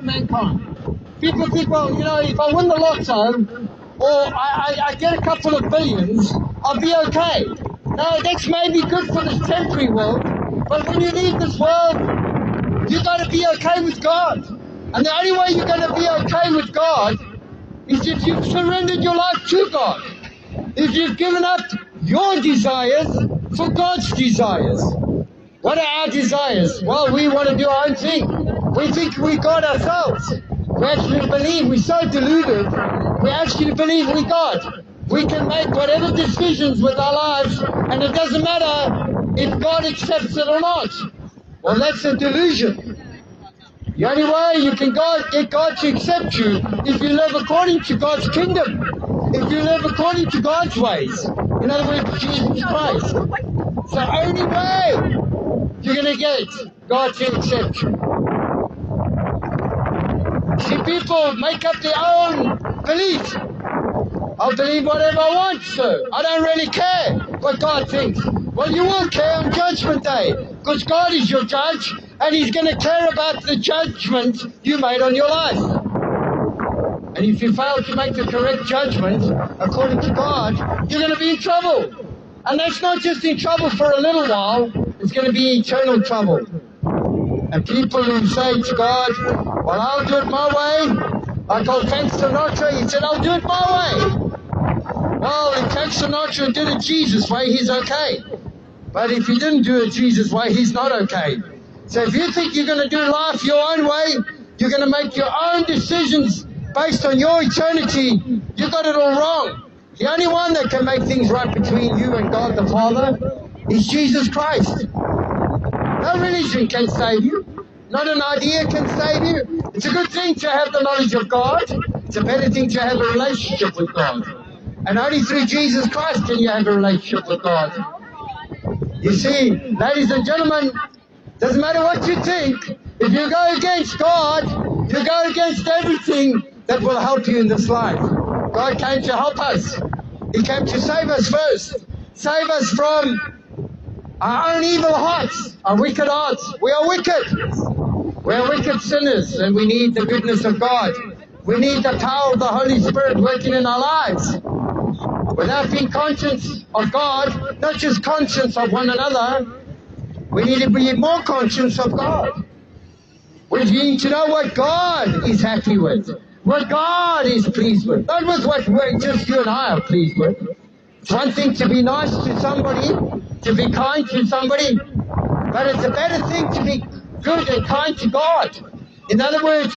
mankind. People think, well, you know, if I win the lotto, or I get a couple of billions, I'll be okay. No, that's maybe good for this temporary world, but when you leave this world, you've got to be okay with God. And the only way you're going to be okay with God is if you've surrendered your life to God. If you've given up your desires for God's desires. What are our desires? Well, we want to do our own thing. We think we God ourselves. We actually believe, we're so deluded, we actually believe we God. We can make whatever decisions with our lives, and it doesn't matter if God accepts it or not. Well, that's a delusion. The only way you can get God to accept you if you live according to God's kingdom. If you live according to God's ways. In other words, Jesus Christ. It's the only way you're going to get God to accept you. See, people make up their own beliefs. I'll believe whatever I want, so I don't really care what God thinks. Well, you will care on Judgment Day, because God is your judge, and He's going to care about the judgment you made on your life. And if you fail to make the correct judgment according to God, you're going to be in trouble. And that's not just in trouble for a little while, it's going to be eternal trouble. And people who say to God, well, I'll do it my way. Like old Frank Sinatra, he said, I'll do it my way. Well, if Frank Sinatra did it Jesus' way, he's okay. But if he didn't do it Jesus' way, he's not okay. So if you think you're going to do life your own way, you're going to make your own decisions based on your eternity, you got it all wrong. The only one that can make things right between you and God the Father is Jesus Christ. No religion can save you. Not an idea can save you. It's a good thing to have the knowledge of God. It's a better thing to have a relationship with God. And only through Jesus Christ can you have a relationship with God. You see, ladies and gentlemen, doesn't matter what you think, if you go against God, you go against everything that will help you in this life. God came to help us. He came to save us first. Save us from our own evil hearts, our wicked hearts. We are wicked. We are wicked sinners, and we need the goodness of God. We need the power of the Holy Spirit working in our lives. Without being conscious of God, not just conscious of one another, we need to be more conscious of God. We need to know what God is happy with, what God is pleased with, not with what just you and I are pleased with. It's one thing to be nice to somebody, to be kind to somebody, but it's a better thing to be good and kind to God. In other words,